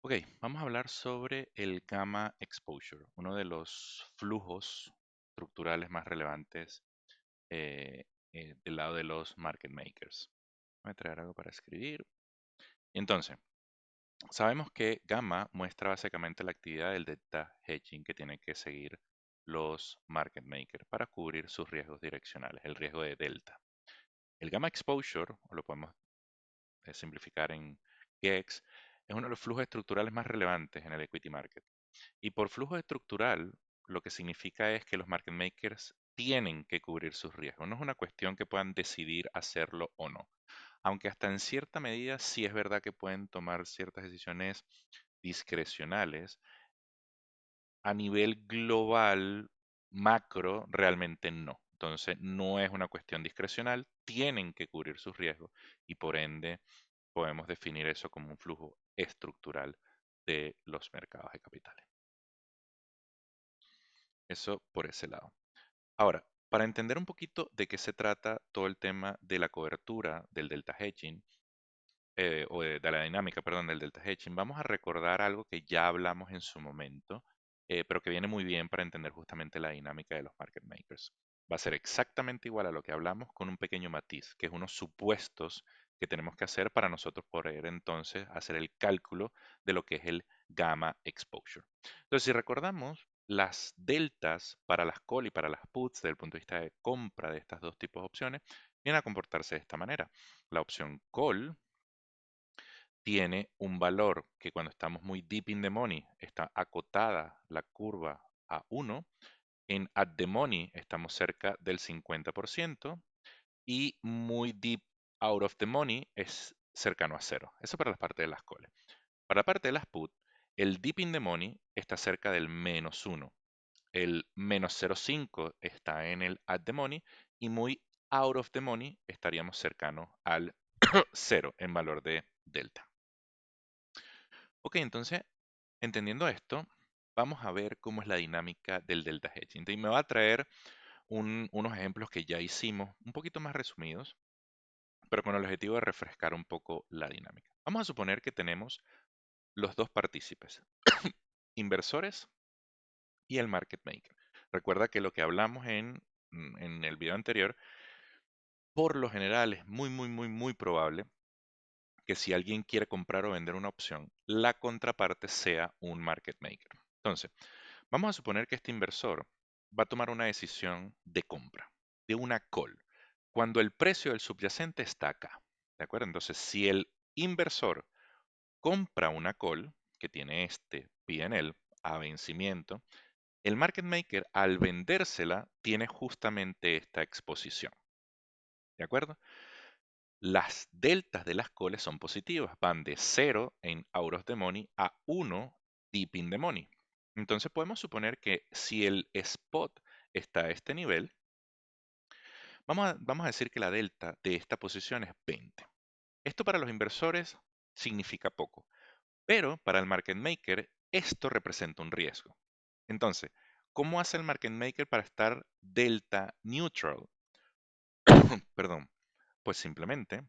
Ok, vamos a hablar sobre el gamma exposure, uno de los flujos estructurales más relevantes del lado de los market makers. Voy a traer algo para escribir. Entonces, sabemos que gamma muestra básicamente la actividad del delta hedging que tienen que seguir los market makers para cubrir sus riesgos direccionales, el riesgo de delta. El gamma exposure, o lo podemos simplificar en GEX, es uno de los flujos estructurales más relevantes en el equity market. Y por flujo estructural, lo que significa es que los market makers tienen que cubrir sus riesgos. No es una cuestión que puedan decidir hacerlo o no. Aunque hasta en cierta medida sí es verdad que pueden tomar ciertas decisiones discrecionales, a nivel global, macro, realmente no. Entonces, no es una cuestión discrecional, tienen que cubrir sus riesgos y por ende podemos definir eso como un flujo estructural de los mercados de capitales. Eso por ese lado. Ahora, para entender un poquito de qué se trata todo el tema de la cobertura del delta hedging, de la dinámica, perdón, del delta hedging, vamos a recordar algo que ya hablamos en su momento, pero que viene muy bien para entender justamente la dinámica de los market makers. Va a ser exactamente igual a lo que hablamos con un pequeño matiz, que es unos supuestos que tenemos que hacer para nosotros poder entonces hacer el cálculo de lo que es el gamma exposure. Entonces, si recordamos, las deltas para las call y para las puts, desde el punto de vista de compra de estas dos tipos de opciones, vienen a comportarse de esta manera. La opción call tiene un valor que cuando estamos muy deep in the money está acotada la curva a 1. En at the money estamos cerca del 50% y muy deep out of the money es cercano a 0. Eso para la parte de las calls. Para la parte de las put, el deep in the money está cerca del -1. El -0,5 está en el at the money y muy out of the money estaríamos cercanos al 0 en valor de delta. Ok, entonces, entendiendo esto, vamos a ver cómo es la dinámica del delta hedging. Y me va a traer unos ejemplos que ya hicimos, un poquito más resumidos, pero con el objetivo de refrescar un poco la dinámica. Vamos a suponer que tenemos los dos partícipes, inversores y el market maker. Recuerda que lo que hablamos en el video anterior, por lo general es muy probable que si alguien quiere comprar o vender una opción, la contraparte sea un market maker. Entonces, vamos a suponer que este inversor va a tomar una decisión de compra, de una call, cuando el precio del subyacente está acá. ¿De acuerdo? Entonces, si el inversor compra una call que tiene este P&L a vencimiento, el market maker al vendérsela tiene justamente esta exposición. ¿De acuerdo? Las deltas de las calls son positivas, van de 0 en out of the money a 1 deep in the money. Entonces podemos suponer que si el spot está a este nivel, vamos a decir que la delta de esta posición es 20. Esto para los inversores significa poco, pero para el market maker esto representa un riesgo. Entonces, ¿cómo hace el market maker para estar delta neutral? Perdón, pues simplemente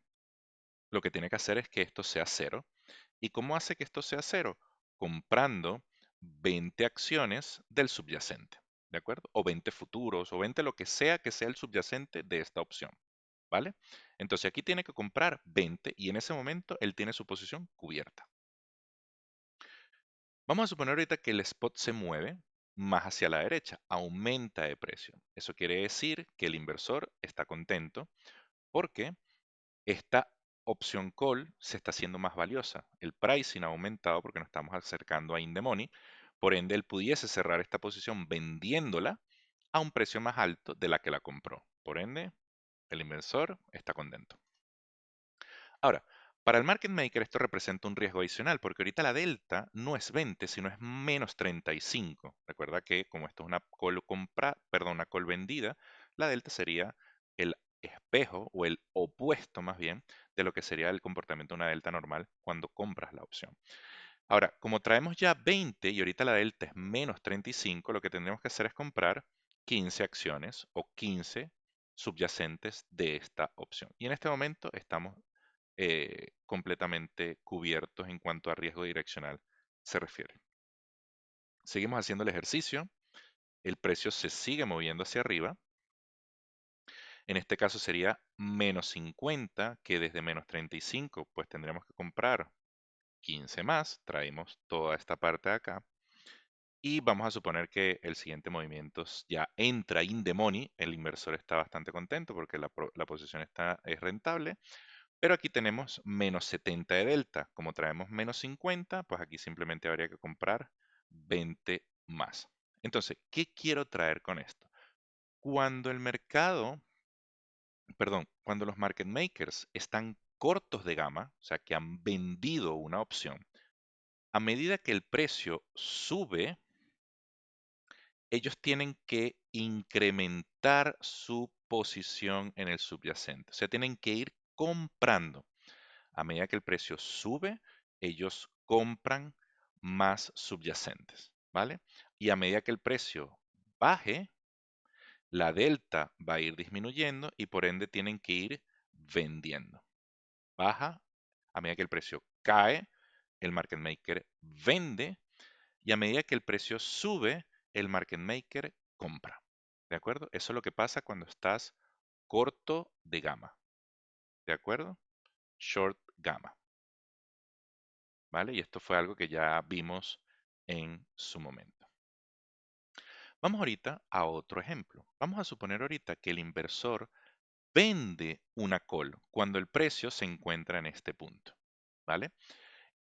lo que tiene que hacer es que esto sea 0. ¿Y cómo hace que esto sea 0? Comprando 20 acciones del subyacente, ¿de acuerdo? O 20 futuros, o 20 lo que sea el subyacente de esta opción, ¿vale? Entonces aquí tiene que comprar 20 y en ese momento él tiene su posición cubierta. Vamos a suponer ahorita que el spot se mueve más hacia la derecha, aumenta de precio. Eso quiere decir que el inversor está contento porque esta opción call se está haciendo más valiosa. El pricing ha aumentado porque nos estamos acercando a in the money. Por ende, él pudiese cerrar esta posición vendiéndola a un precio más alto de la que la compró. Por ende, el inversor está contento. Ahora, para el market maker esto representa un riesgo adicional porque ahorita la delta no es 20, sino es -35. Recuerda que como esto es una call una call vendida, la delta sería el espejo o el opuesto más bien de lo que sería el comportamiento de una delta normal cuando compras la opción. Ahora, como traemos ya 20 y ahorita la delta es -35, lo que tendríamos que hacer es comprar 15 acciones o 15 subyacentes de esta opción. Y en este momento estamos completamente cubiertos en cuanto a riesgo direccional se refiere. Seguimos haciendo el ejercicio, el precio se sigue moviendo hacia arriba. En este caso sería menos 50, que desde menos 35, pues tendríamos que comprar 15 más. Traemos toda esta parte de acá. Y vamos a suponer que el siguiente movimiento ya entra in the money. El inversor está bastante contento porque la posición es rentable. Pero aquí tenemos menos 70 de delta. Como traemos menos 50, pues aquí simplemente habría que comprar 20 más. Entonces, ¿qué quiero traer con esto? Cuando el mercado, perdón, cuando los market makers están cortos de gama, o sea, que han vendido una opción, a medida que el precio sube, ellos tienen que incrementar su posición en el subyacente. O sea, tienen que ir comprando. A medida que el precio sube, ellos compran más subyacentes, ¿vale? Y a medida que el precio baje, la delta va a ir disminuyendo y por ende tienen que ir vendiendo. Baja, a medida que el precio cae, el market maker vende y a medida que el precio sube, el market maker compra. ¿De acuerdo? Eso es lo que pasa cuando estás corto de gama. ¿De acuerdo? Short gama. ¿Vale? Y esto fue algo que ya vimos en su momento. Vamos ahorita a otro ejemplo. Vamos a suponer ahorita que el inversor vende una call cuando el precio se encuentra en este punto. ¿Vale?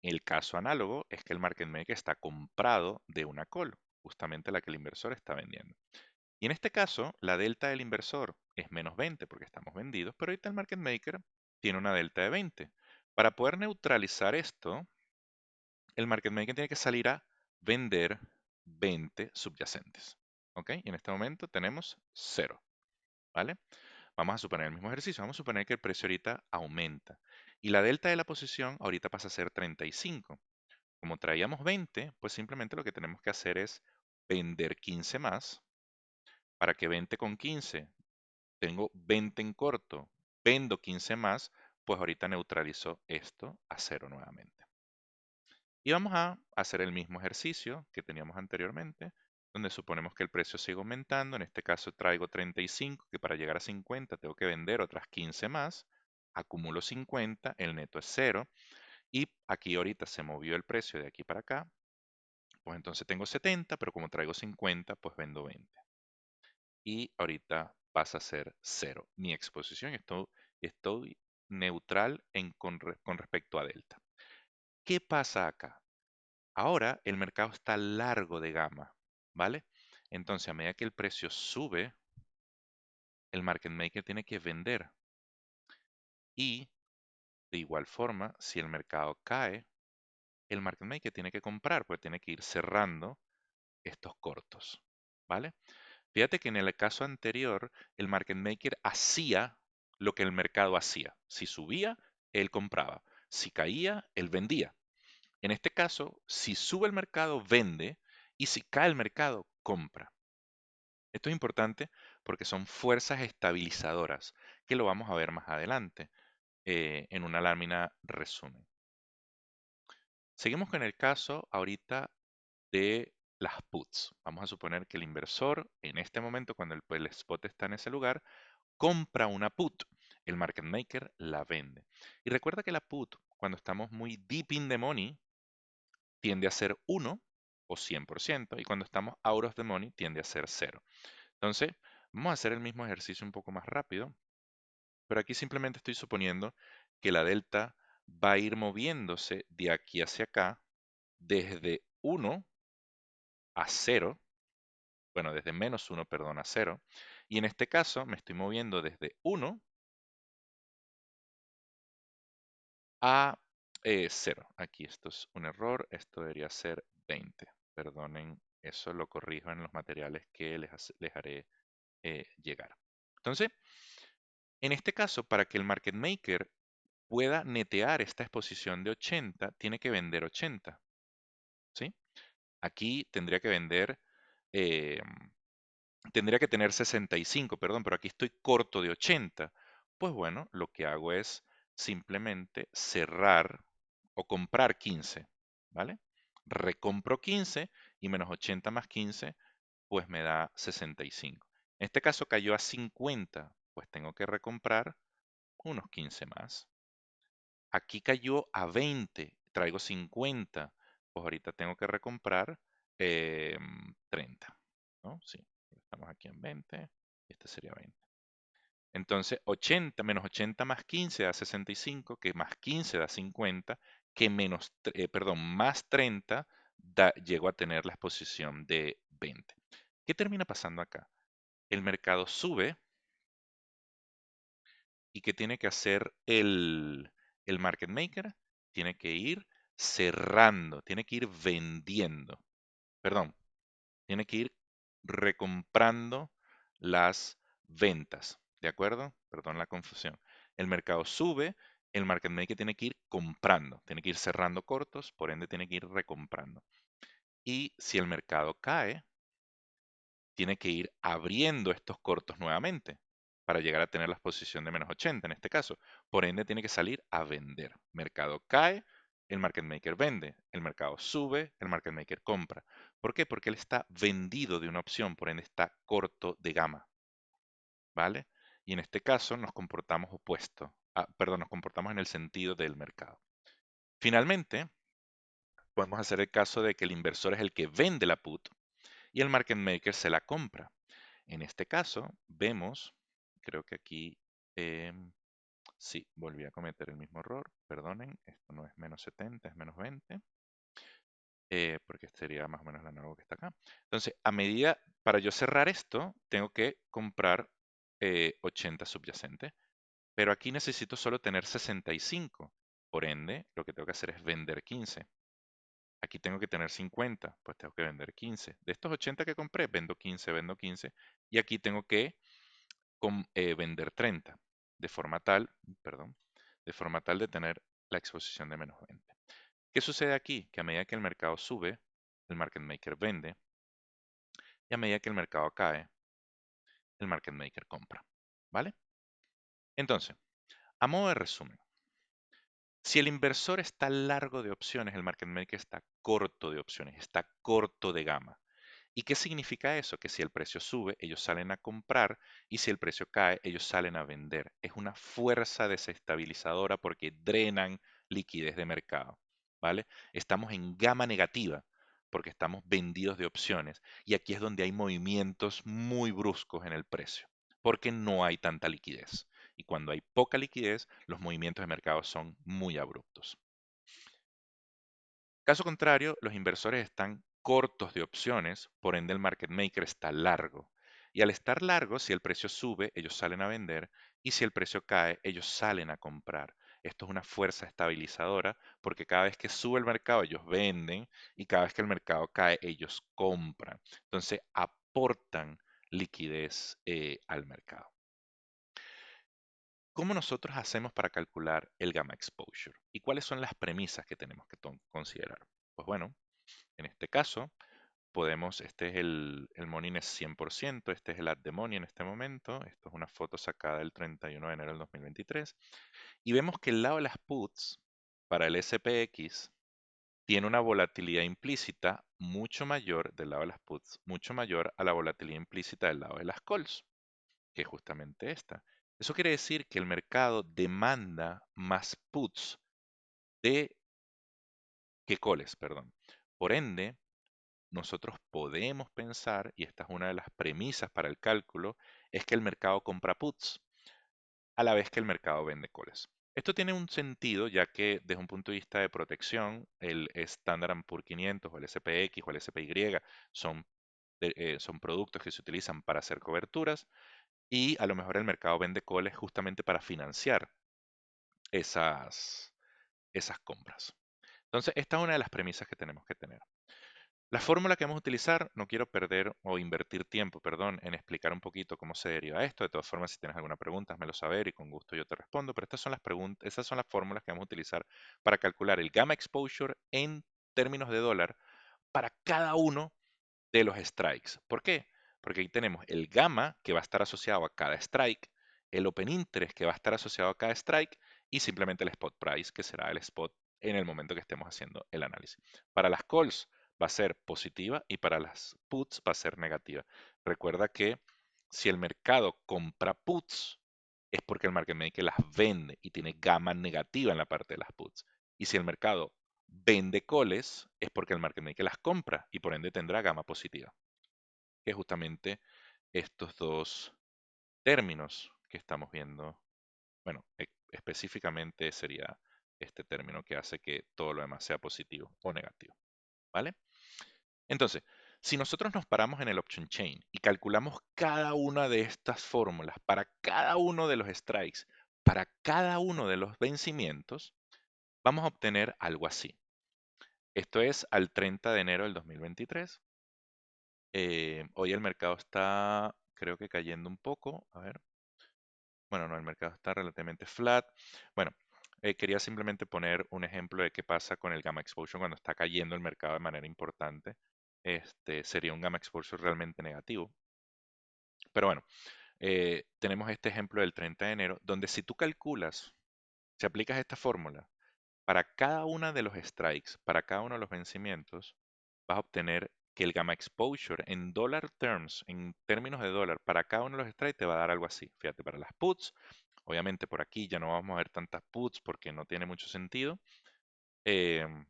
El caso análogo es que el market maker está comprado de una call, justamente la que el inversor está vendiendo. Y en este caso, la delta del inversor es menos 20 porque estamos vendidos, pero ahorita el market maker tiene una delta de 20. Para poder neutralizar esto, el market maker tiene que salir a vender 20 subyacentes. ¿Ok? Y en este momento tenemos 0. ¿Vale? Vamos a suponer el mismo ejercicio. Vamos a suponer que el precio ahorita aumenta. Y la delta de la posición ahorita pasa a ser 35. Como traíamos 20, pues simplemente lo que tenemos que hacer es vender 15 más para que 20 con 15, tengo 20 en corto, vendo 15 más, pues ahorita neutralizo esto a 0 nuevamente. Y vamos a hacer el mismo ejercicio que teníamos anteriormente, donde suponemos que el precio sigue aumentando. En este caso traigo 35, que para llegar a 50 tengo que vender otras 15 más. Acumulo 50, el neto es 0. Y aquí ahorita se movió el precio de aquí para acá. Pues entonces tengo 70, pero como traigo 50, pues vendo 20. Y ahorita pasa a ser 0. Mi exposición, estoy neutral con respecto a delta. ¿Qué pasa acá? Ahora el mercado está largo de gama, ¿vale? Entonces, a medida que el precio sube, el market maker tiene que vender. Y de igual forma, si el mercado cae, el market maker tiene que comprar, porque tiene que ir cerrando estos cortos, ¿vale? Fíjate que en el caso anterior, el market maker hacía lo que el mercado hacía. Si subía, él compraba. Si caía, él vendía. En este caso, si sube el mercado, vende, y si cae el mercado, compra. Esto es importante porque son fuerzas estabilizadoras, que lo vamos a ver más adelante en una lámina resumen. Seguimos con el caso ahorita de las puts. Vamos a suponer que el inversor, en este momento, cuando el spot está en ese lugar, compra una put. El market maker la vende. Y recuerda que la put, cuando estamos muy deep in the money, tiende a ser 1 o 100%, y cuando estamos out of the money tiende a ser 0. Entonces, vamos a hacer el mismo ejercicio un poco más rápido, pero aquí simplemente estoy suponiendo que la delta va a ir moviéndose de aquí hacia acá desde 1 a 0, bueno, desde menos 1, perdón, a 0, y en este caso me estoy moviendo desde 1 a 0. Aquí esto es un error, esto debería ser 20. Perdonen, eso lo corrijo en los materiales que les haré llegar. Entonces, en este caso, para que el market maker pueda netear esta exposición de 80, tiene que vender 80, ¿sí? Aquí tendría que vender, eh, tendría que tener 65, perdón, pero aquí estoy corto de 80. Pues bueno, lo que hago es simplemente cerrar o comprar 15, ¿vale? recompro 15 y menos 80 más 15, pues me da 65. En este caso cayó a 50, pues tengo que recomprar unos 15 más. Aquí cayó a 20, traigo 50, pues ahorita tengo que recomprar 30, ¿no? Sí, estamos aquí en 20, y este sería 20. Entonces, 80 menos 80 más 15 da 65, que más 15 da 50, que perdón, más 30 llego a tener la exposición de 20. ¿Qué termina pasando acá? El mercado sube y ¿qué tiene que hacer el market maker? Tiene que ir cerrando, tiene que ir vendiendo, perdón, tiene que ir recomprando las ventas, ¿de acuerdo? Perdón la confusión. El mercado sube, el market maker tiene que ir comprando, tiene que ir cerrando cortos, por ende tiene que ir recomprando. Y si el mercado cae, tiene que ir abriendo estos cortos nuevamente para llegar a tener la exposición de menos 80 en este caso. Por ende, tiene que salir a vender. Mercado cae, el market maker vende. El mercado sube, el market maker compra. ¿Por qué? Porque él está vendido de una opción, por ende está corto de gama. ¿Vale? Y en este caso nos comportamos opuesto. Perdón, nos comportamos en el sentido del mercado. Finalmente, podemos hacer el caso de que el inversor es el que vende la put y el market maker se la compra. En este caso, vemos, creo que aquí, sí, volví a cometer el mismo error, perdonen, esto no es menos 70, es menos 20, porque sería más o menos la análogo que está acá. Entonces, para yo cerrar esto, tengo que comprar 80 subyacentes, pero aquí necesito solo tener 65, por ende, lo que tengo que hacer es vender 15. Aquí tengo que tener 50, pues tengo que vender 15. De estos 80 que compré, vendo 15, y aquí tengo que vender 30, de forma tal, perdón, de forma tal de tener la exposición de menos 20. ¿Qué sucede aquí? Que a medida que el mercado sube, el market maker vende, y a medida que el mercado cae, el market maker compra. ¿Vale? Entonces, a modo de resumen, si el inversor está largo de opciones, el market maker está corto de opciones, está corto de gama. ¿Y qué significa eso? Que si el precio sube, ellos salen a comprar y si el precio cae, ellos salen a vender. Es una fuerza desestabilizadora porque drenan liquidez de mercado, ¿vale? Estamos en gama negativa porque estamos vendidos de opciones y aquí es donde hay movimientos muy bruscos en el precio porque no hay tanta liquidez. Y cuando hay poca liquidez, los movimientos de mercado son muy abruptos. Caso contrario, los inversores están cortos de opciones, por ende el market maker está largo. Y al estar largo, si el precio sube, ellos salen a vender, y si el precio cae, ellos salen a comprar. Esto es una fuerza estabilizadora porque cada vez que sube el mercado, ellos venden, y cada vez que el mercado cae, ellos compran. Entonces, aportan liquidez al mercado. ¿Cómo nosotros hacemos para calcular el gamma exposure? ¿Y cuáles son las premisas que tenemos que considerar? Pues bueno, en este caso, este es el Monin es 100%, este es el at the money en este momento, esto es una foto sacada el 31 de enero del 2023, y vemos que el lado de las puts para el SPX tiene una volatilidad implícita mucho mayor del lado de las puts, mucho mayor a la volatilidad implícita del lado de las calls, que es justamente esta. Eso quiere decir que el mercado demanda más puts de que calls, perdón. Por ende, nosotros podemos pensar, y esta es una de las premisas para el cálculo, es que el mercado compra puts a la vez que el mercado vende calls. Esto tiene un sentido ya que desde un punto de vista de protección, el Standard Poor's 500 o el SPX o el SPY son, son productos que se utilizan para hacer coberturas y a lo mejor el mercado vende calls justamente para financiar esas compras. Entonces, esta es una de las premisas que tenemos que tener. La fórmula que vamos a utilizar, no quiero perder o invertir tiempo, perdón, en explicar un poquito cómo se deriva esto. De todas formas, si tienes alguna pregunta, házmelo saber y con gusto yo te respondo. Pero estas son las preguntas, esas son las fórmulas que vamos a utilizar para calcular el gamma exposure en términos de dólar para cada uno de los strikes. ¿Por qué? Porque aquí tenemos el gamma que va a estar asociado a cada strike, el open interest que va a estar asociado a cada strike y simplemente el spot price que será el spot en el momento que estemos haciendo el análisis. Para las calls va a ser positiva y para las puts va a ser negativa. Recuerda que si el mercado compra puts, es porque el market maker las vende y tiene gamma negativa en la parte de las puts. Y si el mercado vende calls, es porque el market maker las compra y por ende tendrá gamma positiva, que es justamente estos dos términos que estamos viendo. Bueno, específicamente sería este término que hace que todo lo demás sea positivo o negativo, ¿vale? Entonces, si nosotros nos paramos en el option chain y calculamos cada una de estas fórmulas para cada uno de los strikes, para cada uno de los vencimientos, vamos a obtener algo así. Esto es al 30 de enero del 2023. Hoy el mercado está, creo que cayendo un poco. A ver. Bueno, no, el mercado está relativamente flat. Bueno, quería simplemente poner un ejemplo de qué pasa con el gamma exposure cuando está cayendo el mercado de manera importante. Sería un gamma exposure realmente negativo. Pero bueno, tenemos este ejemplo del 30 de enero, donde si tú calculas, si aplicas esta fórmula, para cada una de los strikes, para cada uno de los vencimientos, vas a obtener que el gamma exposure en dollar terms, en términos de dólar, para cada uno de los strikes te va a dar algo así. Fíjate, para las puts, obviamente por aquí ya no vamos a ver tantas puts porque no tiene mucho sentido. em,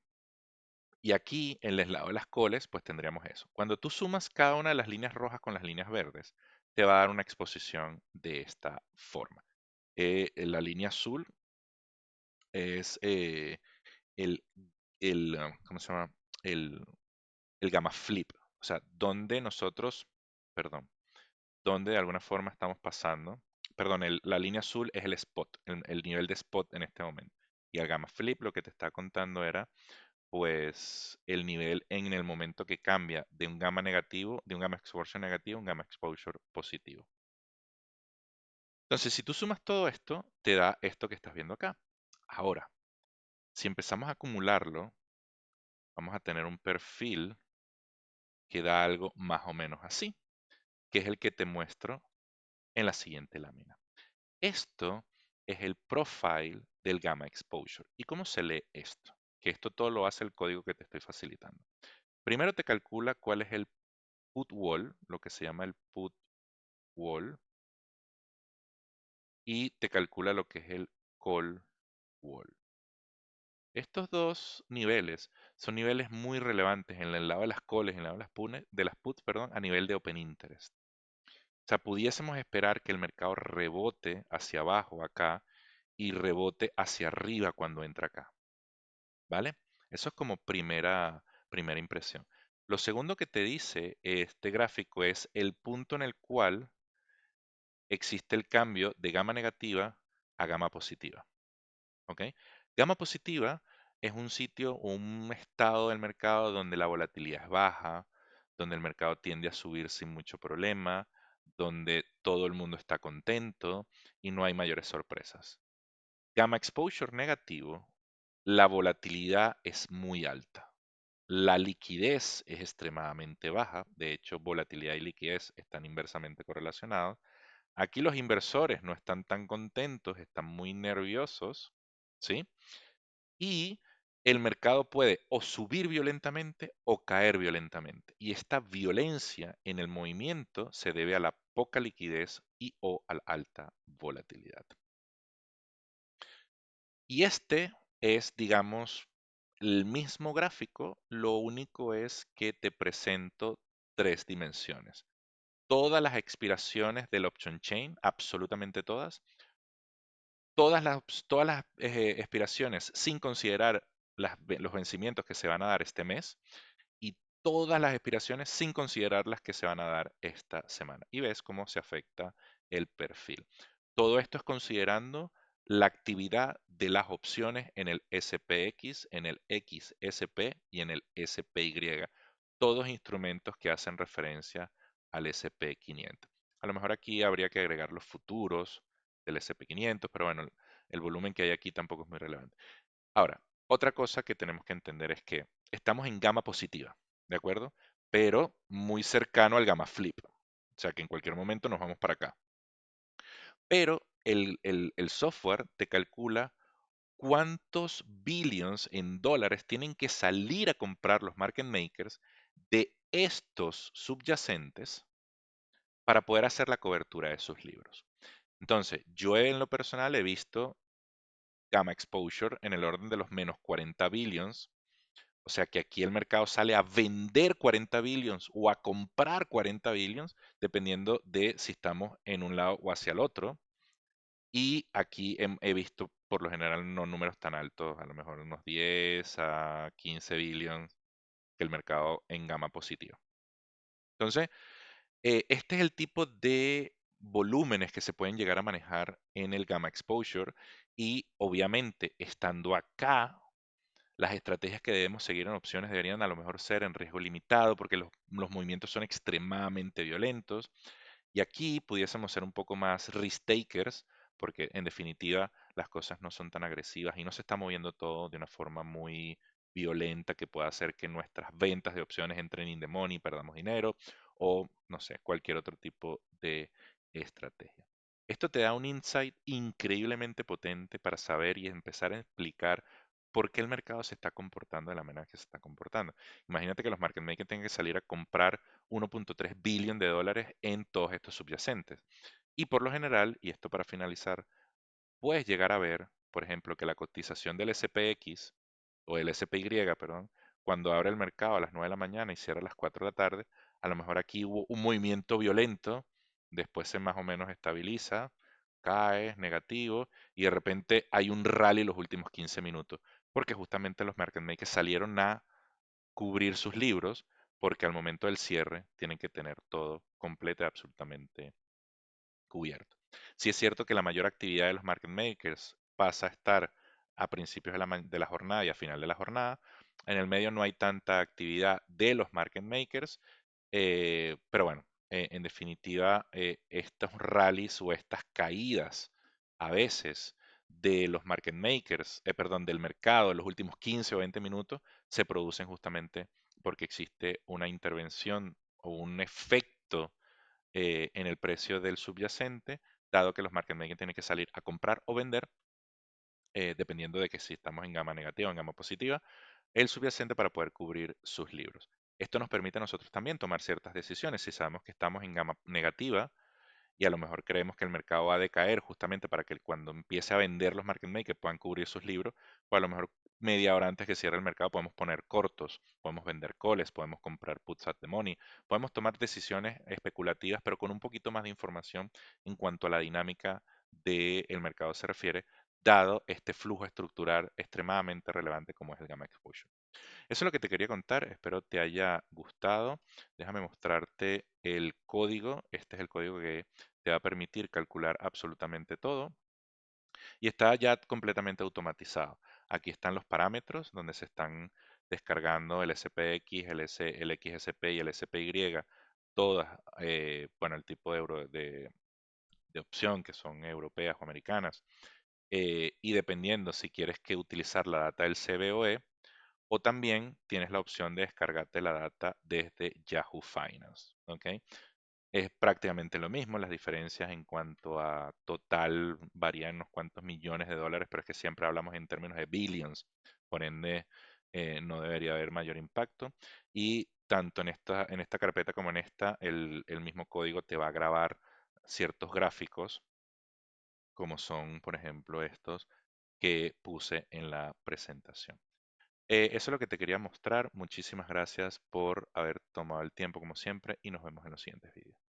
y aquí en el lado de las calls, pues tendríamos eso. Cuando tú sumas cada una de las líneas rojas con las líneas verdes, te va a dar una exposición de esta forma. La línea azul es el, ¿cómo se llama? El, el gamma flip, o sea, donde nosotros, perdón, donde de alguna forma estamos pasando, perdón, la línea azul es el spot, el nivel de spot en este momento. Y el gamma flip lo que te está contando era, pues, el nivel en el momento que cambia de un gamma negativo, de un gamma exposure negativo a un gamma exposure positivo. Entonces, si tú sumas todo esto, te da esto que estás viendo acá. Ahora, si empezamos a acumularlo, vamos a tener un perfil que da algo más o menos así, que es el que te muestro en la siguiente lámina. Esto es el profile del gamma exposure. ¿Y cómo se lee esto? Que esto todo lo hace el código que te estoy facilitando. Primero te calcula cuál es el put wall, lo que se llama el put wall, y te calcula lo que es el call wall. Estos dos niveles son niveles muy relevantes en el lado de las calls y en el lado de las puts, perdón, a nivel de open interest. O sea, pudiésemos esperar que el mercado rebote hacia abajo acá y rebote hacia arriba cuando entra acá, ¿vale? Eso es como primera impresión. Lo segundo que te dice este gráfico es el punto en el cual existe el cambio de gamma negativa a gamma positiva, ¿ok? Gamma positiva es un sitio o un estado del mercado donde la volatilidad es baja, donde el mercado tiende a subir sin mucho problema, donde todo el mundo está contento y no hay mayores sorpresas. Gamma exposure negativo, la volatilidad es muy alta. La liquidez es extremadamente baja. De hecho, volatilidad y liquidez están inversamente correlacionados. Aquí los inversores no están tan contentos, están muy nerviosos, ¿sí? Y el mercado puede o subir violentamente o caer violentamente. Y esta violencia en el movimiento se debe a la poca liquidez y o a la alta volatilidad. Y este es, digamos, el mismo gráfico, lo único es que te presento tres dimensiones. Todas las expiraciones del option chain, absolutamente todas las expiraciones sin considerar los vencimientos que se van a dar este mes y todas las expiraciones sin considerar las que se van a dar esta semana. Y ves cómo se afecta el perfil. Todo esto es considerando la actividad de las opciones en el SPX, en el XSP y en el SPY. Todos instrumentos que hacen referencia al SP500. A lo mejor aquí habría que agregar los futuros del SP500, pero bueno, el volumen que hay aquí tampoco es muy relevante. Ahora, otra cosa que tenemos que entender es que estamos en gama positiva, ¿de acuerdo? Pero muy cercano al gamma flip. O sea que en cualquier momento nos vamos para acá. Pero el software te calcula cuántos billions en dólares tienen que salir a comprar los market makers de estos subyacentes para poder hacer la cobertura de sus libros. Entonces, yo en lo personal he visto gamma exposure en el orden de los menos 40 billions. O sea que aquí el mercado sale a vender 40 billions o a comprar 40 billions, dependiendo de si estamos en un lado o hacia el otro. Y aquí he visto por lo general no números tan altos, a lo mejor unos 10 a 15 billions que el mercado en gama positiva. Entonces, este es el tipo de volúmenes que se pueden llegar a manejar en el gamma exposure y obviamente estando acá las estrategias que debemos seguir en opciones deberían a lo mejor ser en riesgo limitado porque los movimientos son extremadamente violentos. Y aquí pudiésemos ser un poco más risk takers porque en definitiva las cosas no son tan agresivas y no se está moviendo todo de una forma muy violenta que pueda hacer que nuestras ventas de opciones entren in the money y perdamos dinero o no sé, cualquier otro tipo de estrategia. Esto te da un insight increíblemente potente para saber y empezar a explicar por qué el mercado se está comportando de la manera que se está comportando. Imagínate que los market makers tengan que salir a comprar 1.3 billón de dólares en todos estos subyacentes. Y por lo general, y esto para finalizar, puedes llegar a ver, por ejemplo, que la cotización del SPX o el SPY, perdón, cuando abre el mercado a las 9 de la mañana y cierra a las 4 de la tarde, a lo mejor aquí hubo un movimiento violento, después se más o menos estabiliza, cae, es negativo, y de repente hay un rally los últimos 15 minutos, porque justamente los market makers salieron a cubrir sus libros, porque al momento del cierre tienen que tener todo completo y absolutamente cubierto. Sí es cierto que la mayor actividad de los market makers pasa a estar a principios de la jornada y a final de la jornada. En el medio no hay tanta actividad de los market makers, pero bueno, en definitiva, estos rallies o estas caídas a veces de los market makers, perdón, del mercado en los últimos 15 o 20 minutos se producen justamente porque existe una intervención o un efecto en el precio del subyacente, dado que los market makers tienen que salir a comprar o vender, dependiendo de que si estamos en gama negativa o en gama positiva, el subyacente para poder cubrir sus libros. Esto nos permite a nosotros también tomar ciertas decisiones. Si sabemos que estamos en gama negativa, y a lo mejor creemos que el mercado va a decaer justamente para que cuando empiece a vender los market makers puedan cubrir sus libros, pues a lo mejor media hora antes que cierre el mercado podemos poner cortos, podemos vender calls, podemos comprar puts at the money, podemos tomar decisiones especulativas, pero con un poquito más de información en cuanto a la dinámica del mercado se refiere, dado este flujo estructural extremadamente relevante como es el gamma exposure. Eso es lo que te quería contar, espero te haya gustado. Déjame mostrarte el código. Este es el código que te va a permitir calcular absolutamente todo y está ya completamente automatizado. Aquí están los parámetros donde se están descargando el SPX, el XSP y el SPY, todas, bueno, el tipo de opción que son europeas o americanas. Y dependiendo si quieres que utilizar la data del CBOE, o también tienes la opción de descargarte la data desde Yahoo Finance. ¿Ok? Es prácticamente lo mismo, las diferencias en cuanto a total varían unos cuantos millones de dólares, pero es que siempre hablamos en términos de billions, por ende no debería haber mayor impacto. Y tanto en esta carpeta como en esta, el mismo código te va a grabar ciertos gráficos, como son, por ejemplo, estos que puse en la presentación. Eso es lo que te quería mostrar. Muchísimas gracias por haber tomado el tiempo como siempre y nos vemos en los siguientes videos.